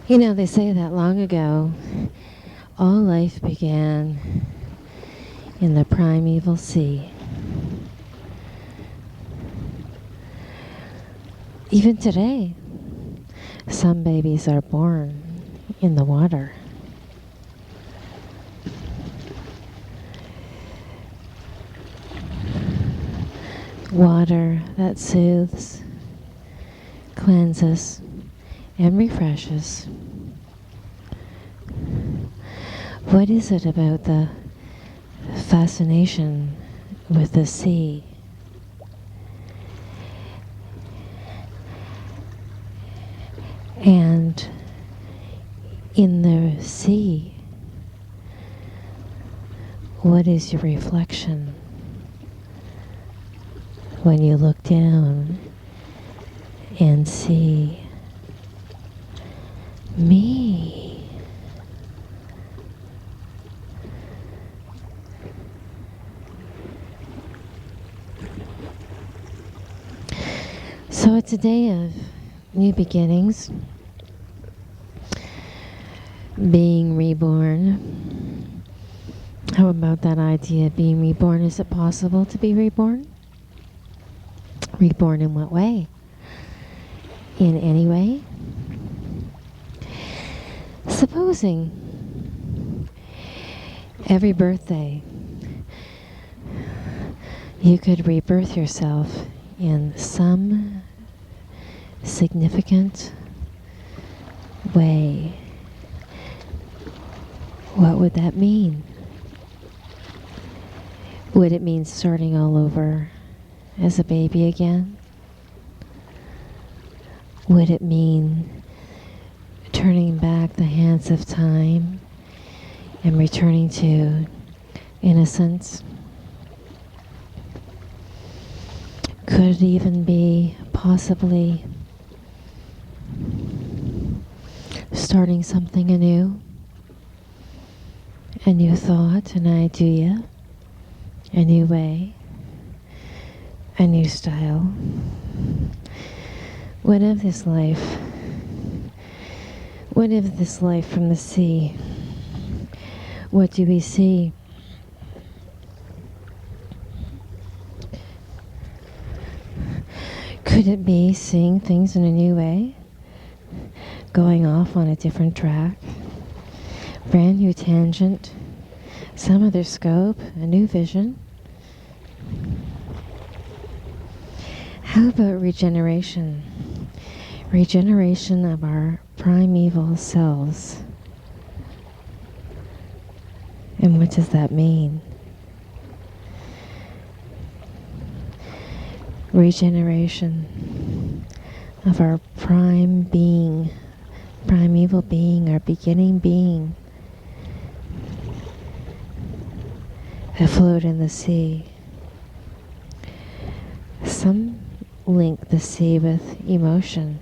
You know, they say that long ago, all life began in the primeval sea. Even today, some babies are born in the water. Water that soothes, cleanses, and refreshes. What is it about the fascination with the sea? And in the sea, what is your reflection when you look down and see me? So it's a day of new beginnings, being reborn. How about that idea of being reborn? Is it possible to be reborn? Reborn in what way? In any way? Supposing every birthday you could rebirth yourself in some significant way, what would that mean? Would it mean starting all over as a baby again? Would it mean turning back the hands of time and returning to innocence? Could it even be possibly starting something anew? A new thought, an idea, a new way, a new style. What of this life? What of this life from the sea? What do we see? Could it be seeing things in a new way? Going off on a different track? Brand new tangent? Some other scope? A new vision? How about regeneration? Regeneration of our primeval selves. And what does that mean? Regeneration of our prime being, primeval being, our beginning being, afloat in the sea. Some link the sea with emotion.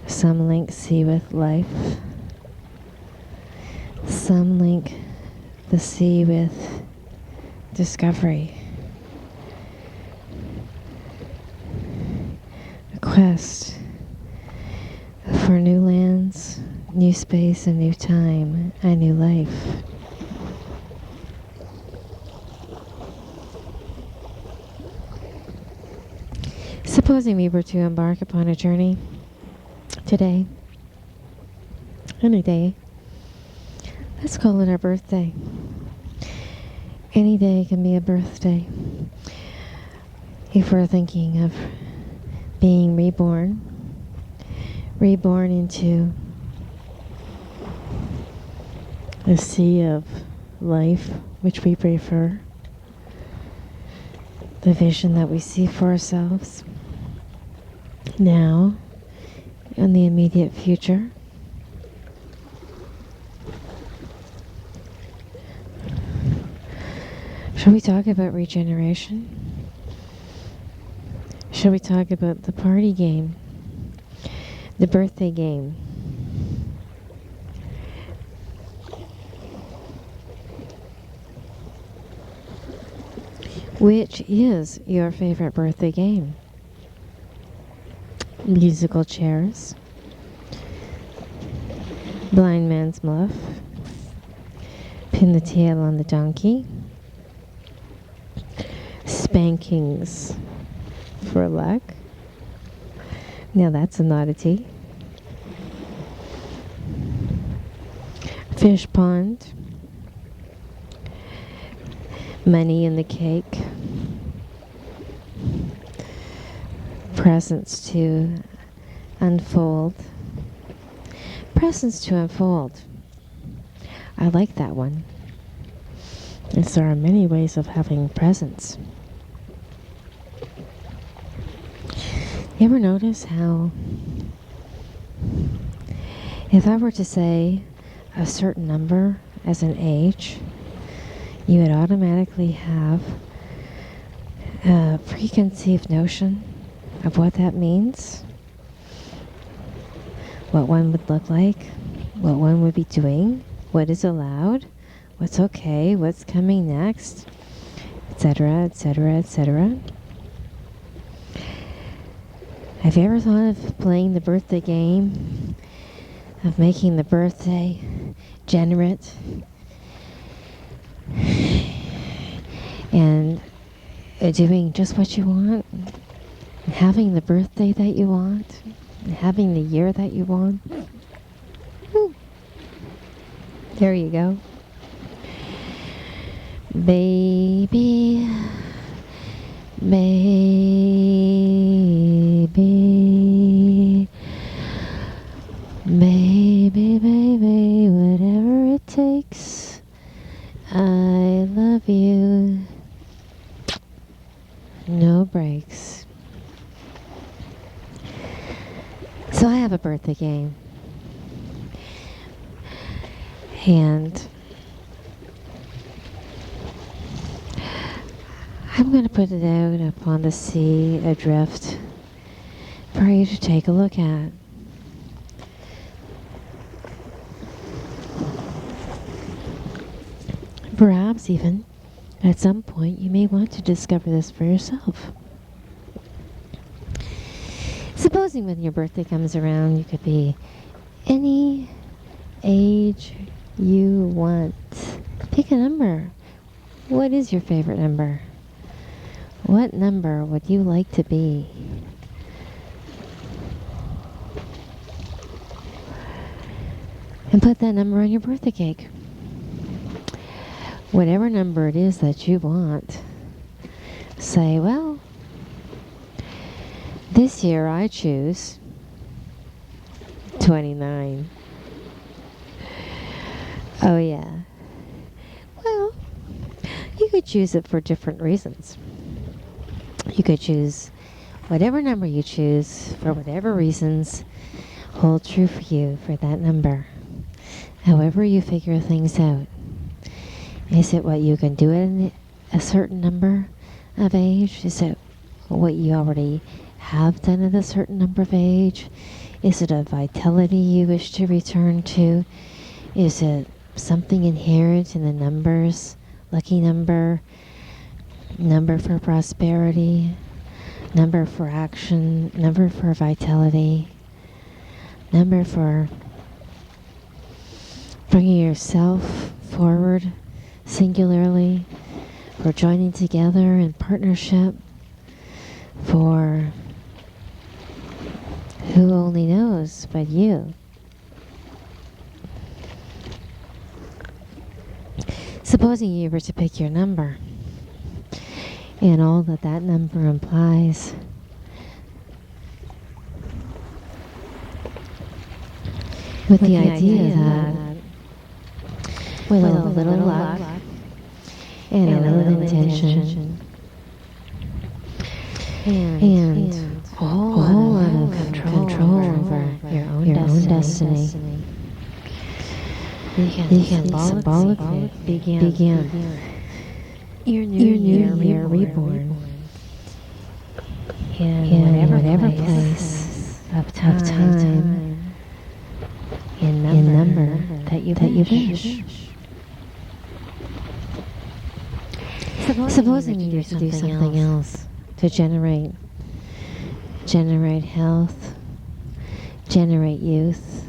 Some link sea with life. Some link the sea with discovery. A quest for new lands, new space, a new time, a new life. Supposing we were to embark upon a journey today, any day, let's call it our birthday. Any day can be a birthday. If we're thinking of being reborn into a sea of life, which we prefer, the vision that we see for ourselves now and the immediate future. Shall we talk about regeneration? Shall we talk about the party game? The birthday game? Which is your favorite birthday game? Musical chairs, blind man's bluff, pin the tail on the donkey, spankings for luck. Now that's an oddity. Fish pond, money in the cake, presents to unfold. Presents to unfold. I like that one. Yes, there are many ways of having presents. You ever notice how if I were to say a certain number as an age, you would automatically have a preconceived notion of what that means, what one would look like, what one would be doing, what is allowed, what's okay, what's coming next, etc., etc., etc. Have you ever thought of playing the birthday game, of making the birthday generate and doing just what you want, and having the birthday that you want, and having the year that you want? Woo. There you go. Baby, baby, baby, baby, whatever it takes, I love you. No breaks. So I have a birthday game. And I'm going to put it out upon the sea adrift for you to take a look at. Perhaps even at some point you may want to discover this for yourself. Supposing when your birthday comes around, you could be any age you want. Pick a number. What is your favorite number? What number would you like to be? And put that number on your birthday cake. Whatever number it is that you want, say, well, this year I choose 29. Oh yeah. Well, you could choose it for different reasons. You could choose whatever number you choose for whatever reasons hold true for you for that number. However you figure things out. Is it what you can do at a certain number of age? Is it what you already have done at a certain number of age? Is it a vitality you wish to return to? Is it something inherent in the numbers? Lucky number, number for prosperity, number for action, number for vitality, number for bringing yourself forward singularly, for joining together in partnership, for who only knows but you. Supposing you were to pick your number and all that that number implies, with the idea that with a little luck and a little intention and a whole lot of control over your own destiny, you can symbolically begin your new year reborn in whatever place of time in number that you wish. Supposing you to do something else to generate health, generate youth,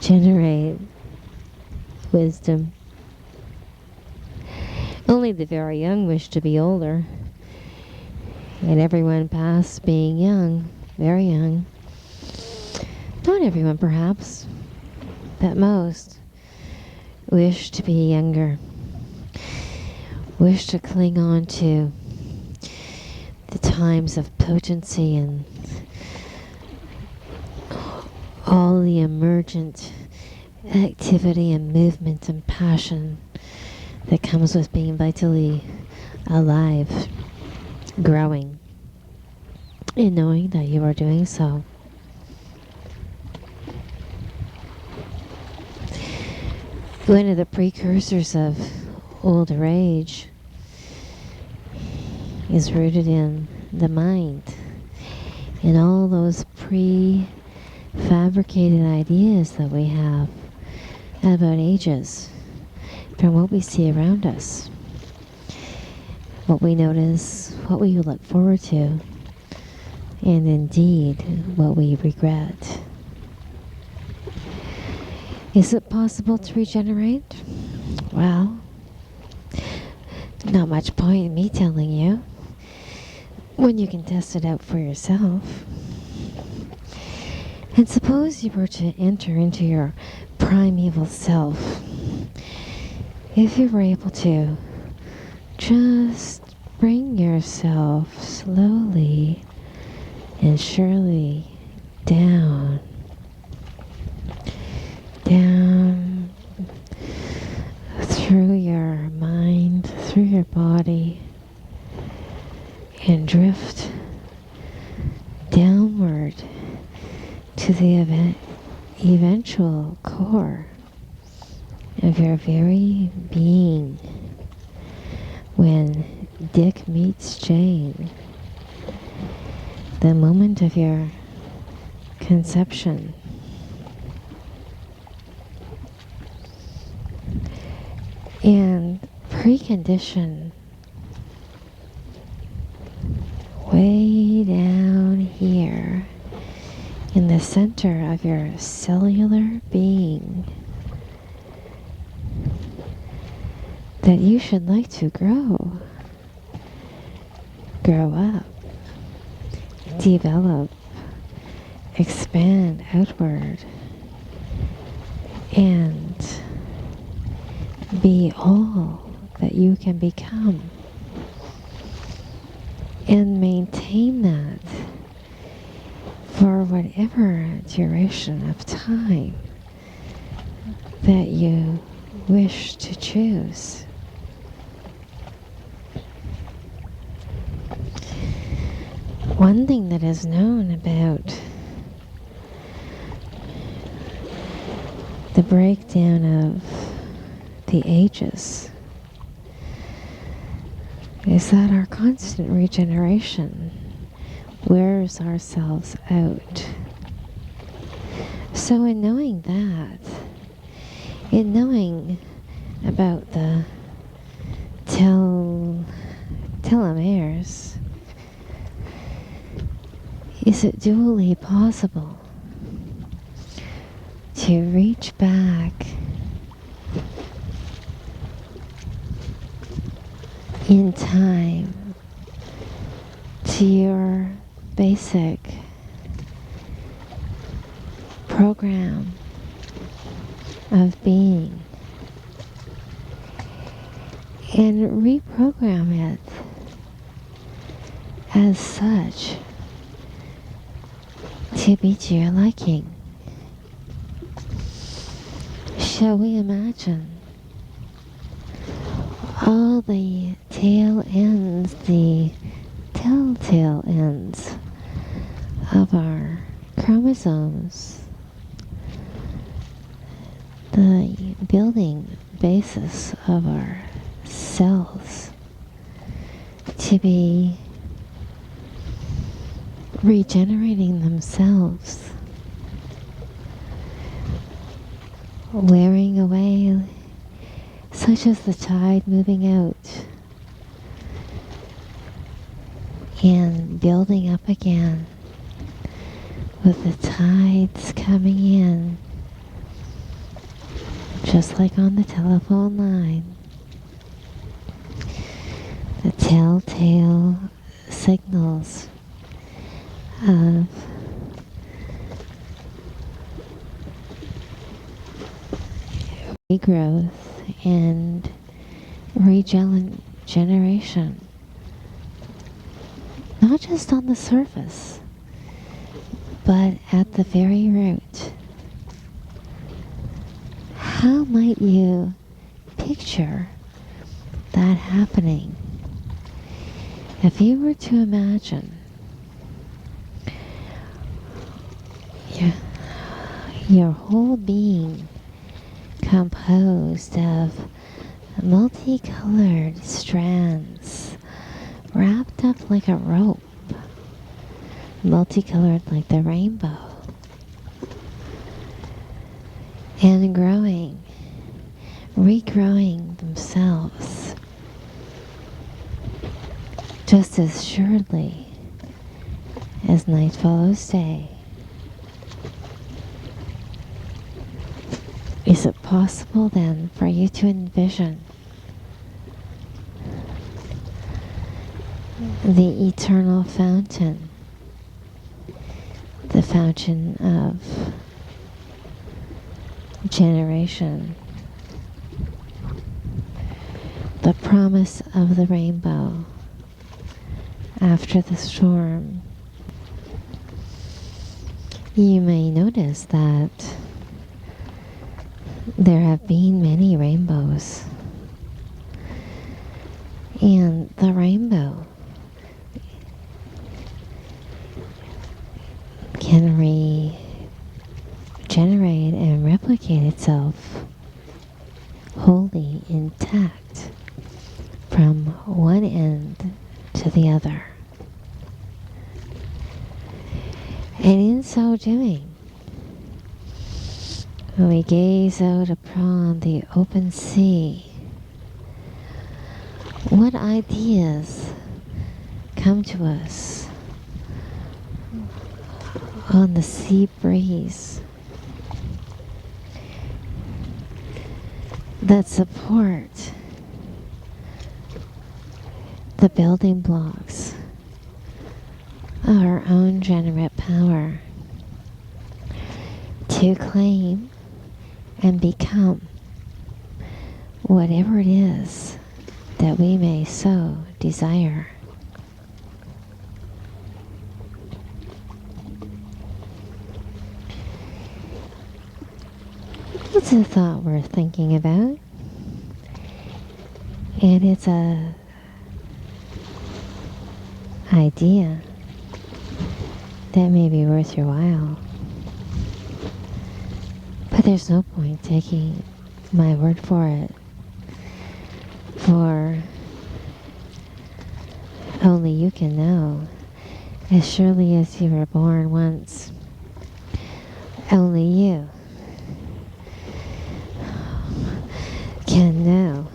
generate wisdom. Only the very young wish to be older, and everyone past being young, very young. Not everyone, perhaps, but most wish to be younger, wish to cling on to the times of potency and all the emergent activity and movement and passion that comes with being vitally alive, growing, and knowing that you are doing so. One of the precursors of older age is rooted in the mind and all those pre-fabricated ideas that we have about ages from what we see around us, what we notice, what we look forward to, and indeed what we regret. Is it possible to regenerate? Well, not much point in me telling you when you can test it out for yourself. And suppose you were to enter into your primeval self. If you were able to just bring yourself slowly and surely down through your mind, through your body, and drift downward to the eventual core of your very being. When Dick meets Jane, the moment of your conception, and precondition way down here in the center of your cellular being that you should like to grow up, develop, expand outward, and be all that you can become, and maintain that for whatever duration of time that you wish to choose. One thing that is known about the breakdown of the ages is that our constant regeneration wears ourselves out. So in knowing that, in knowing about the telomeres, is it dually possible to reach back in time to your basic program of being and reprogram it as such to be to your liking? Shall we imagine all the tail ends, the telltale ends of our chromosomes, the building basis of our cells, to be regenerating themselves, wearing away such as the tide moving out and building up again with the tides coming in just like on the telephone line. The telltale signals of regrowth and regeneration. Not just on the surface, but at the very root. How might you picture that happening? If you were to imagine your whole being composed of multicolored strands wrapped up like a rope, multicolored like the rainbow, and growing, regrowing themselves just as surely as night follows day. Is it possible then for you to envision the eternal fountain, the fountain of generation, the promise of the rainbow after the storm? You may notice that there have been many rainbows, and the rainbow can regenerate and replicate itself wholly intact from one end to the other. And in so doing, when we gaze out upon the open sea, what ideas come to us on the sea breeze that support the building blocks of our own generate power to claim and become whatever it is that we may so desire. It's a thought worth thinking about, and it's a idea that may be worth your while. But there's no point taking my word for it, for only you can know. As surely as you were born once, only you can know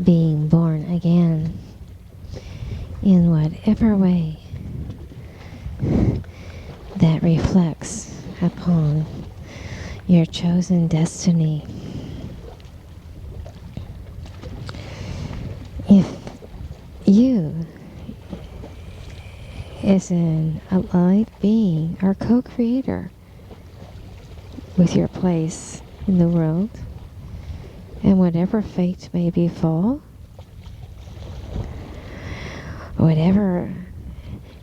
being born again in whatever way that reflects upon your chosen destiny. If you, as an alive being, are co-creator with your place in the world, and whatever fate may befall, whatever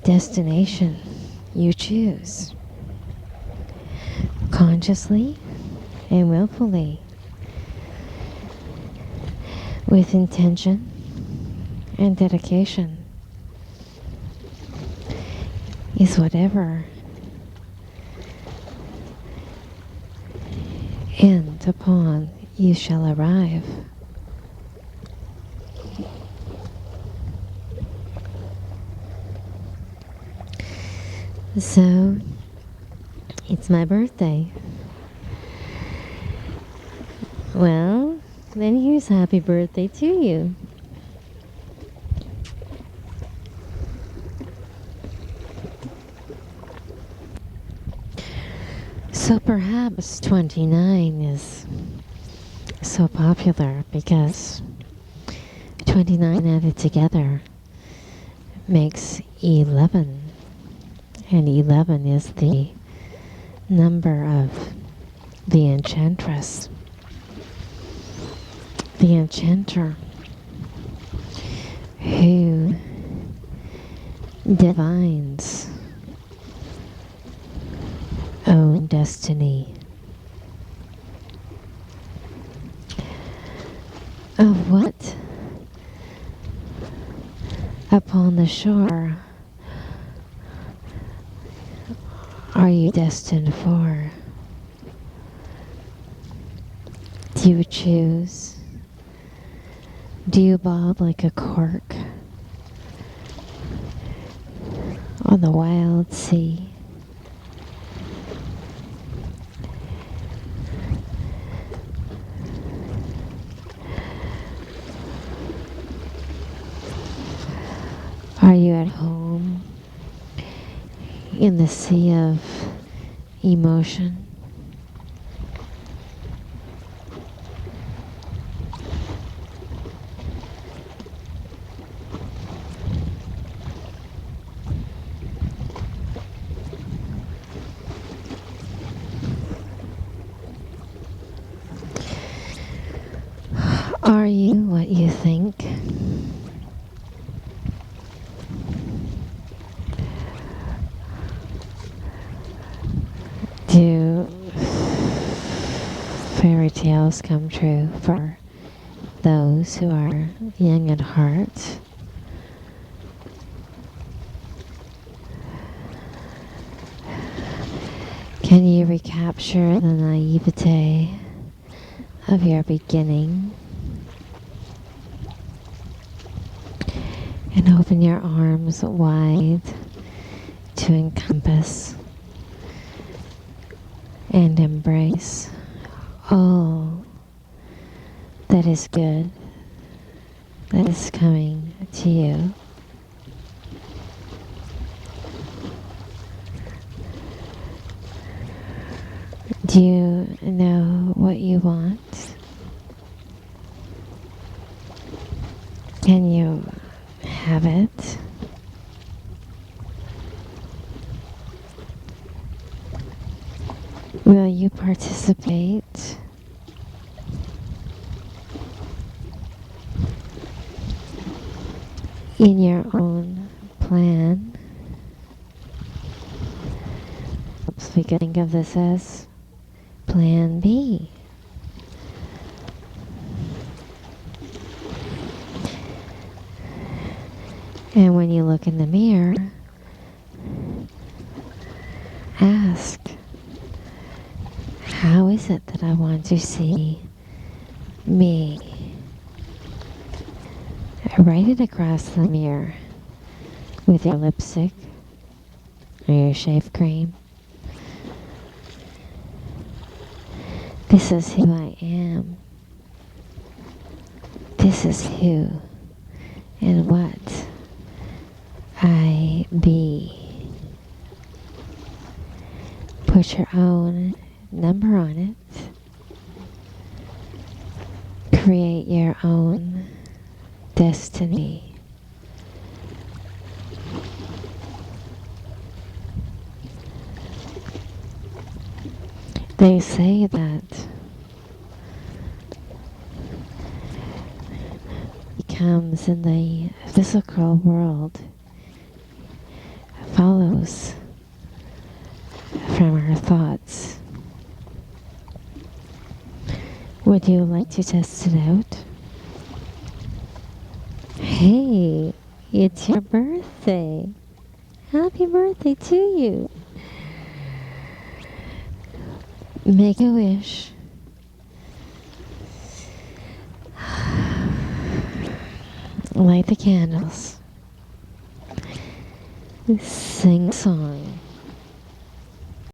destination you choose, consciously and willfully, with intention and dedication, is whatever end upon you shall arrive. So, it's my birthday. Well, then here's happy birthday to you. So perhaps 29 is so popular because 29 added together makes 11. And 11 is the number of the enchantress, the enchanter, who divines own destiny of what upon the shore are you destined for? Do you choose? Do you bob like a cork on the wild sea? Are you at home in the sea of emotion? Are you what you think? Do fairy tales come true for those who are young at heart? Can you recapture the naivete of your beginning and open your arms wide to encompass and embrace all that is good that is coming to you? Do you know what you want? Can you have it? Will you participate? In your own plan? We could think of this as Plan B. And when you look in the mirror, ask, how is it that I want to see me? Write it across the mirror with your lipstick or your shave cream. This is who I am. This is who and what I be. Put your own number on it. Create your own destiny. They say that comes in the physical world follows from our thoughts. Would you like to test it out? Hey, it's your birthday. Happy birthday to you. Make a wish. Light the candles. Sing a song.